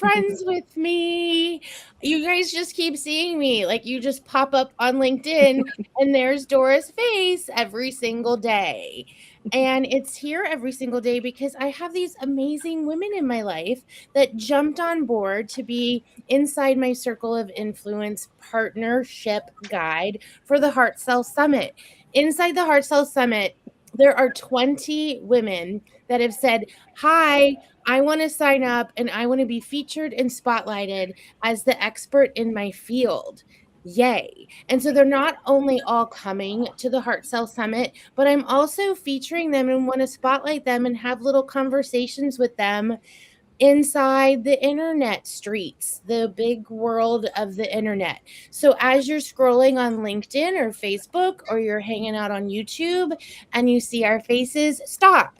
friends with me. You guys just keep seeing me. Like you just pop up on LinkedIn and there's Dora's face every single day. And it's here every single day because I have these amazing women in my life that jumped on board to be inside my circle of influence partnership guide for the Heart Cell Summit. Inside the Heart Cell Summit, there are 20 women that have said, "Hi, I want to sign up and I want to be featured and spotlighted as the expert in my field." Yay. And so they're not only all coming to the Heart Cell Summit, but I'm also featuring them and want to spotlight them and have little conversations with them inside the internet streets, the big world of the internet. So as you're scrolling on LinkedIn or Facebook or you're hanging out on YouTube and you see our faces, stop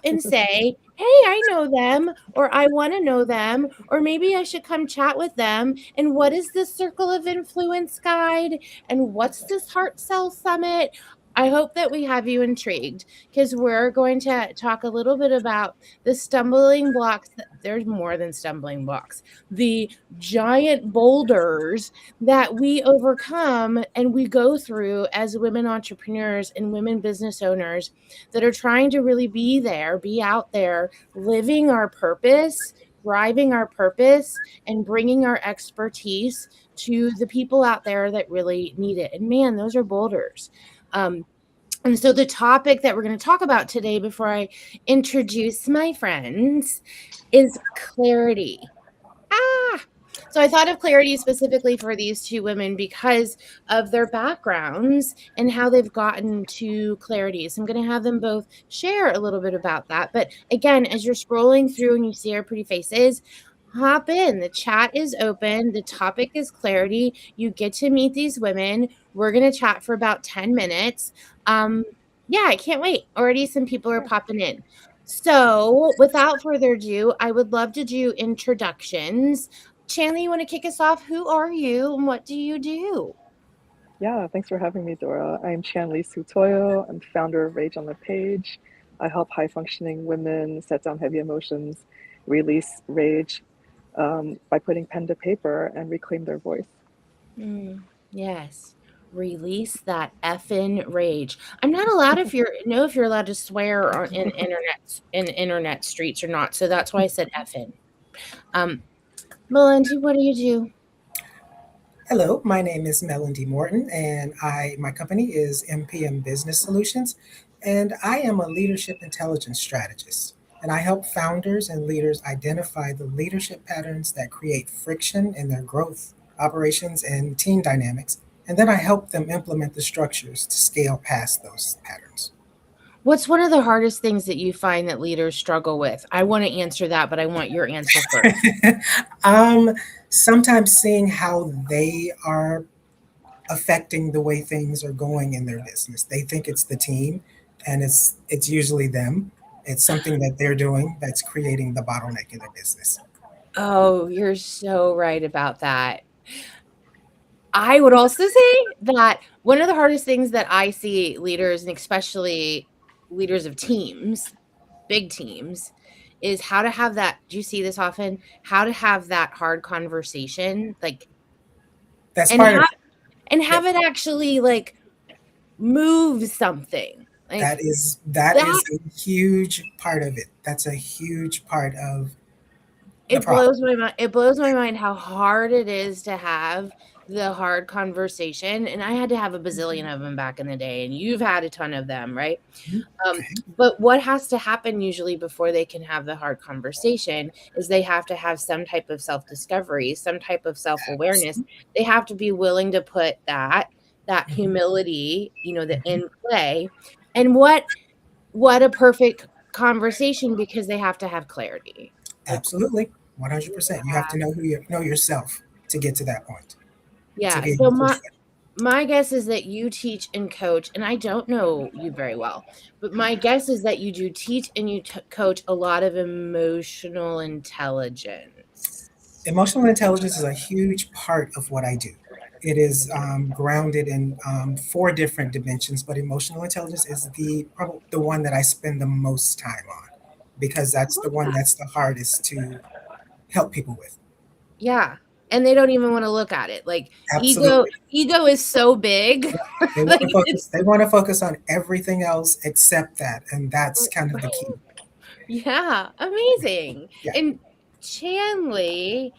and say, "Hey, I know them," or "I want to know them," or "Maybe I should come chat with them." And what is this Circle of Influence guide? And what's this Heart Cell Summit? I hope that we have you intrigued because we're going to talk a little bit about the stumbling blocks. There's more than stumbling blocks, the giant boulders that we overcome and we go through as women entrepreneurs and women business owners that are trying to really be there, be out there, living our purpose, driving our purpose, and bringing our expertise to the people out there that really need it. And man, those are boulders. And so the topic that we're going to talk about today, before I introduce my friends, is clarity. So I thought of clarity specifically for these two women because of their backgrounds and how they've gotten to clarity. So I'm going to have them both share a little bit about that. But again, as you're scrolling through and you see our pretty faces, hop in. The chat is open. The topic is clarity. You get to meet these women. We're going to chat for about 10 minutes. Yeah, I can't wait. Already some people are popping in. So without further ado, I would love to do introductions. Chanlee, you want to kick us off? Who are you and what do you do? Yeah, thanks for having me, Dora. I'm Chanlee Sutoyo. I'm founder of Rage on the Page. I help high functioning women set down heavy emotions, release rage by putting pen to paper and reclaim their voice. Yes. Release that effing rage. I'm not allowed if you're allowed to swear on in internet streets or not. So that's why I said effing. Um, Melendi, what do you do? Hello, my name is Melendi Morton, and my company is MPM Business Solutions, and I am a leadership intelligence strategist. And I help founders and leaders identify the leadership patterns that create friction in their growth, operations, and team dynamics. And then I help them implement the structures to scale past those patterns. What's one of the hardest things that you find that leaders struggle with? I want to answer that, but I want your answer first. um, Sometimes seeing how they are affecting the way things are going in their business. They think it's the team, and it's usually them. It's something that they're doing that's creating the bottleneck in their business. Oh, you're so right about that. I would also say that one of the hardest things that I see leaders, and especially leaders of teams, big teams, is how to have that. Do you see this often? How to have that hard conversation, like, That's and part of have it. and have That, it actually like move something like that that. is a huge part of it. That's a huge part of the It problem. blows my mind. It blows my mind how hard it is to have the hard conversation. And I had to have a bazillion of them back in the day, and you've had a ton of them, right? Okay. But what has to happen usually before they can have the hard conversation is they have to have some type of self-discovery, some type of self-awareness. They have to be willing to put that Mhm. humility, the Mhm. in play. And what a perfect conversation because they have to have clarity. Like, Absolutely, 100%. You have to know yourself to get to that point to yeah. be So able to. my guess is that you teach and coach, and I don't know you very well, but my guess is that you do teach and you coach a lot of emotional intelligence. Emotional intelligence is a huge part of what I do. It is grounded in four different dimensions, but emotional intelligence is probably the one that I spend the most time on because that's the one that's the hardest to help people with. Yeah. And they don't even want to look at it. Like ego, Absolutely. ego is so big. They want Like to it's focus. They want to focus on everything else except that, and that's kind of the key. yeah, amazing. Yeah. And Chanlee,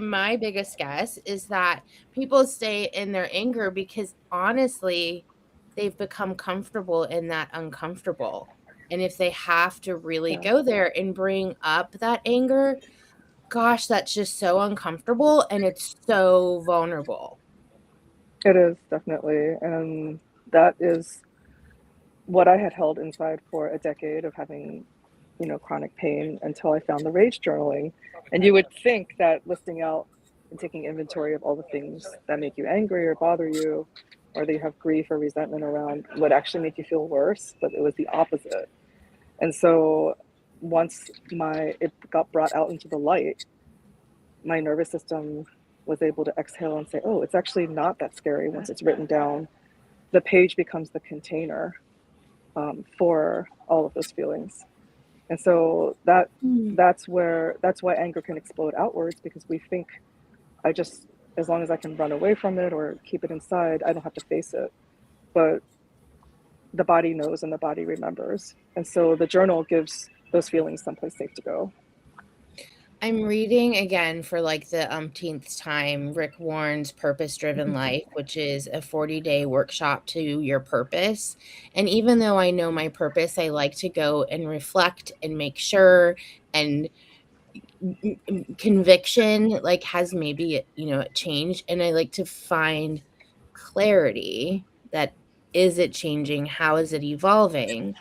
my biggest guess is that people stay in their anger because honestly, they've become comfortable in that uncomfortable. And if they have to really Yeah, go there and bring up that anger, gosh, that's just so uncomfortable and it's so vulnerable. it is definitely. And that is what I had held inside for a decade of having, chronic pain until I found the rage journaling. And you would think that listing out and taking inventory of all the things that make you angry or bother you, or that you have grief or resentment around, would actually make you feel worse, but it was the opposite. And so once my it got brought out into the light, my nervous system was able to exhale and say, oh, it's actually not that scary once it's written down. The page becomes the container for all of those feelings. And so Mm. that's why anger can explode outwards, because we think, I just, as long as I can run away from it or keep it inside, I don't have to face it. But the body knows and the body remembers. And so the journal gives those feelings someplace safe to go. I'm reading again for like the umpteenth time Rick Warren's Purpose Driven Life, which is a 40-day workshop to your purpose. And even though I know my purpose, I like to go and reflect and make sure and conviction like has maybe changed, and I like to find clarity that is it changing, how is it evolving.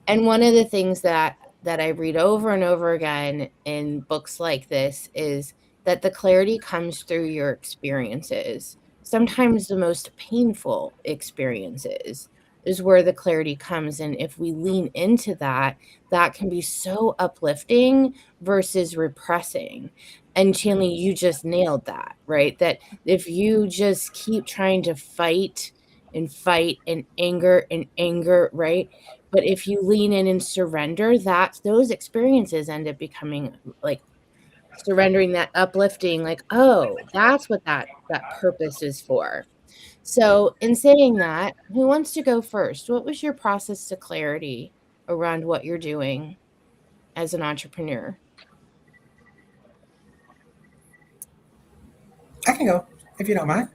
And one of the things that I read over and over again in books like this is that the clarity comes through your experiences. Sometimes the most painful experiences is where the clarity comes. And if we lean into that, that can be so uplifting versus repressing. And Chanley, you just nailed that, right? That if you just keep trying to fight and anger, right? But if you lean in and surrender, that those experiences end up becoming like surrendering, that uplifting, like, oh, that's what that purpose is for. So in saying that, who wants to go first? What was your process to clarity around what you're doing as an entrepreneur? I can go if you don't mind.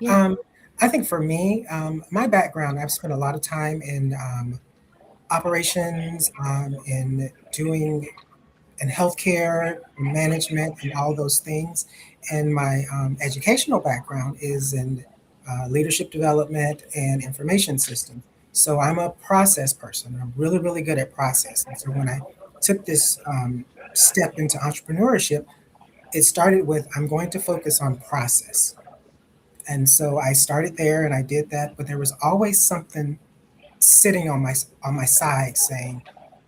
Yeah. Um, I think for me, my background, I've spent a lot of time in operations, in doing in healthcare management and all those things. And my educational background is in leadership development and information systems. So I'm a process person. I'm really, really good at process. And so when I took this step into entrepreneurship, it started with I'm going to focus on process. And so I started there and I did that, but there was always something sitting on my side saying,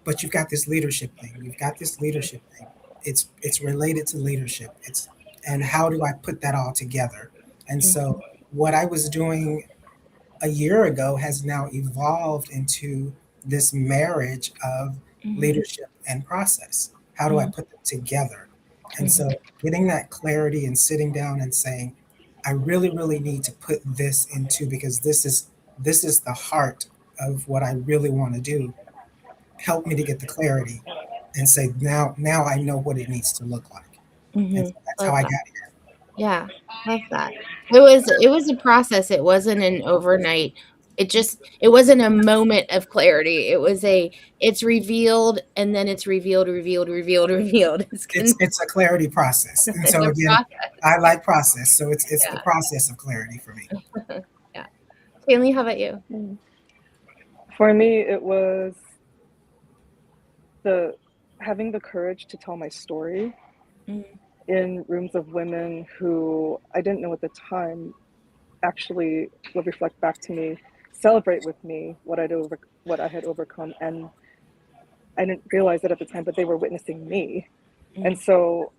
"But you've got this leadership thing. You've got this leadership thing. It's related to leadership. It's and how do I put that all together?" And so what I was doing a year ago has now evolved into this marriage of Mhm, leadership and process. How do I mhm, put them together? And mhm, so getting that clarity and sitting down and saying, I really, really need to put this into because this is the heart of what I really want to do. Help me to get the clarity and say now I know what it needs to look like. And mhm. so that's how Love I that. got here. Yeah, love that. It was a process, it wasn't an overnight, it wasn't a moment of clarity, it's revealed, and then it's revealed, revealed, revealed, revealed. It's a clarity process. And It's so a again, process. I like process. So it's the Yeah. process of clarity for me. Yeah. Stanley, how about you? Mm. For me, it was the having the courage to tell my story Mm, in rooms of women who I didn't know at the time actually would reflect back to me, celebrate with me what I had overcome, and I didn't realize it at the time, but they were witnessing me. And mm, so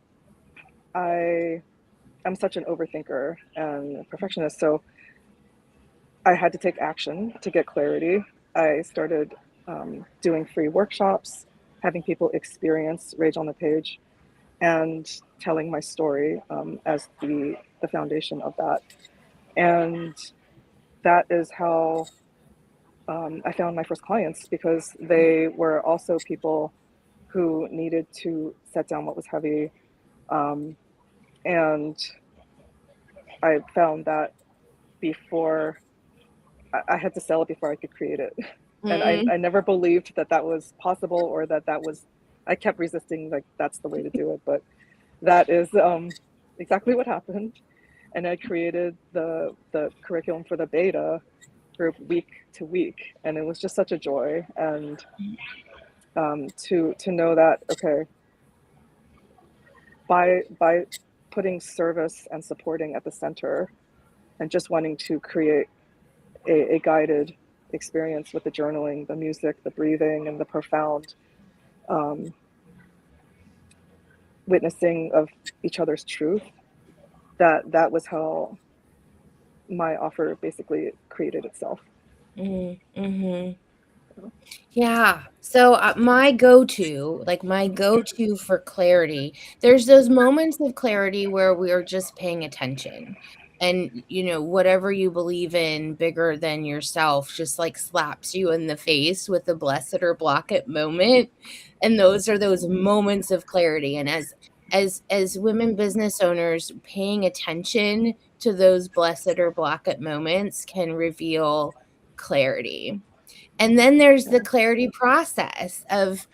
I am such an overthinker and a perfectionist, so I had to take action to get clarity. I started doing free workshops, having people experience Rage on the Page, and telling my story as the foundation of that. And that is how I found my first clients, because they were also people who needed to set down what was heavy. Um, and I found that before I had to sell it before I could create it. And Mm, I never believed that that was possible, or that was, I kept resisting, like, that's the way to do it. But that is exactly what happened. And I created the curriculum for the beta group week to week. And it was just such a joy. And to know that, okay, by putting service and supporting at the center, and just wanting to create a guided experience with the journaling, the music, the breathing, and the profound um, witnessing of each other's truth, that was how my offer basically created itself. mm-hmm. Yeah. So my go-to for clarity, there's those moments of clarity where we are just paying attention. And whatever you believe in bigger than yourself just like slaps you in the face with a blessed or block it moment. And those are those moments of clarity. And as women business owners, paying attention to those blessed or block it moments can reveal clarity. And then there's the Yeah. clarity process of,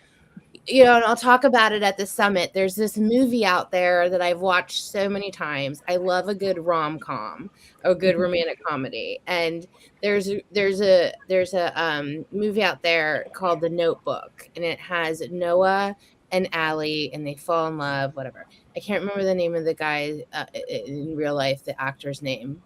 and I'll talk about it at the summit. There's this movie out there that I've watched so many times. I love a good rom-com, a good Mhm. romantic comedy. And there's a movie out there called The Notebook, and it has Noah and Allie, and they fall in love, whatever. I can't remember the name of the guy in real life, the actor's name.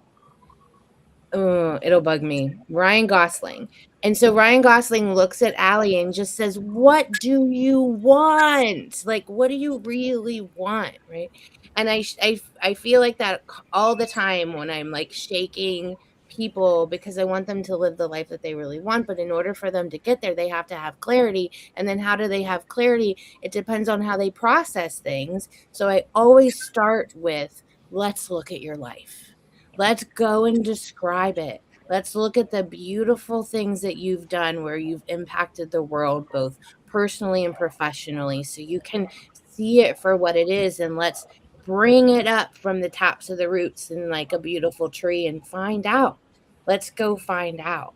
Oh, it'll bug me. Ryan Gosling. And so Ryan Gosling looks at Allie and just says, "What do you want? Like, what do you really want?" Right? And I feel like that all the time when I'm like shaking people because I want them to live the life that they really want. But in order for them to get there, they have to have clarity. And then how do they have clarity? It depends on how they process things. So I always start with, let's look at your life. Let's go and describe it. Let's look at the beautiful things that you've done where you've impacted the world, both personally and professionally, so you can see it for what it is. And let's bring it up from the tops of the roots and like a beautiful tree and find out. Let's go find out.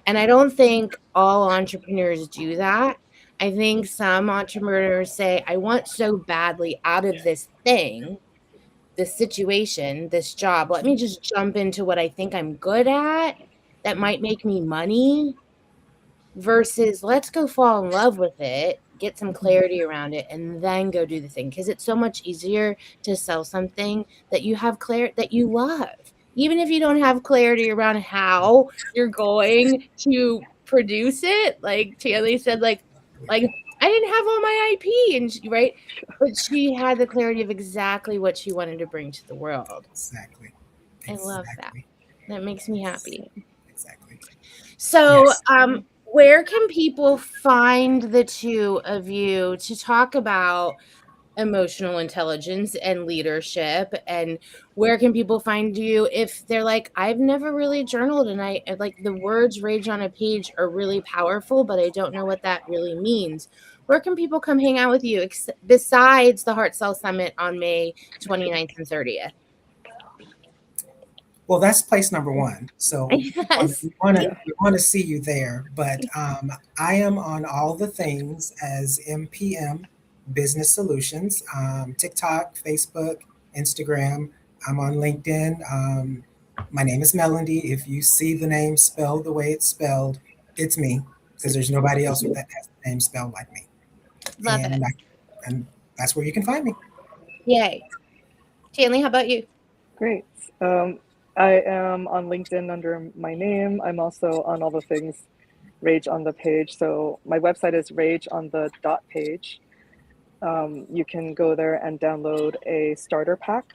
And I don't think all entrepreneurs do that. I think some entrepreneurs say, I want so badly out of this thing, this situation, this job. Let me just jump into what I think I'm good at that might make me money versus let's go fall in love with it, get some Mhm. clarity around it, and then go do the thing. Because it's so much easier to sell something that you have that you love. Even if you don't have clarity around how you're going to produce it, like Chanlee said, like I didn't have all my IP, and right, but she had the clarity of exactly what she wanted to bring to the world. Exactly. I love that. Exactly. That makes me Yes. happy. Exactly. So, Yes. where can people find the two of you to talk about emotional intelligence and leadership? And where can people find you if they're like, I've never really journaled and I like the words rage on a page are really powerful, but I don't know what that really means. Where can people come hang out with you besides the Heart Cell Summit on May 29th and 30th? Well, that's place number one. So Yes. Yeah. we want to see you there. But I am on all the things as MPM Business Solutions, TikTok, Facebook, Instagram. I'm on LinkedIn. My name is Melendi. If you see the name spelled the way it's spelled, it's me because there's nobody else with that has the name spelled like me. Love it. And that's where you can find me. Yay. Chanley, how about you? Great. Um, I am on LinkedIn under my name. I'm also on all the things Rage on the Page. So my website is Rage on the dot page. You can go there and download a starter pack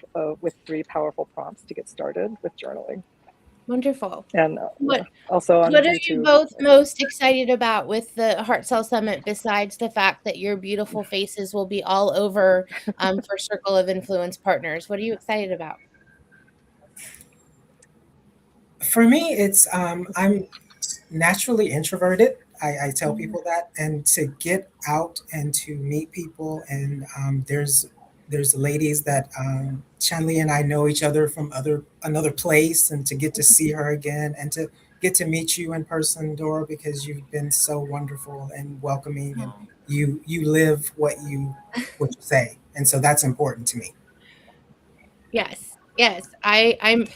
with 3 powerful prompts to get started with journaling. Wonderful. And What yeah, also on what are you YouTube. both most excited about with the Heart Cell Summit besides the fact that your beautiful faces will be all over for Circle of Influence partners? What are you excited about? For me, it's I'm naturally introverted. I tell Mhm. people that, and to get out and to meet people, and there's ladies that Chanlee and I know each other from another place, and to get to see her again, and to get to meet you in person, Dora, because you've been so wonderful and welcoming, and Oh. you live what you say, and so that's important to me. Yes. Yes. And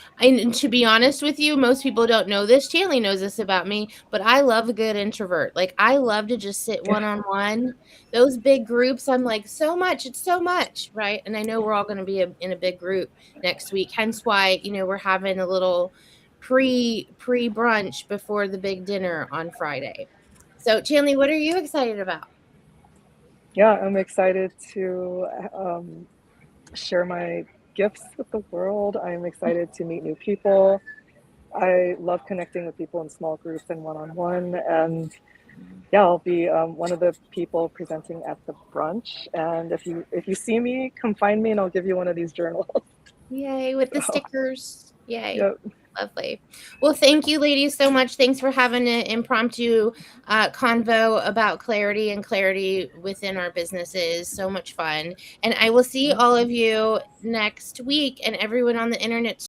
to be honest with you, most people don't know this. Chanley knows this about me, but I love a good introvert. Like I love to just sit one on one. Those big groups, I'm like, so much, it's so much, right? And I know we're all going to be in a big group next week. Hence why, we're having a little pre brunch before the big dinner on Friday. So, Chanley, what are you excited about? Yeah, I'm excited to share my gifts with the world. I'm excited to meet new people. I love connecting with people in small groups and one on one. And yeah, I'll be one of the people presenting at the brunch. And if you see me, come find me, and I'll give you one of these journals. Yay, with the So stickers. Yay. yeah, Lovely. Well, thank you, ladies, so much. Thanks for having an impromptu convo about clarity and clarity within our businesses. So much fun. And I will see all of you next week and everyone on the internet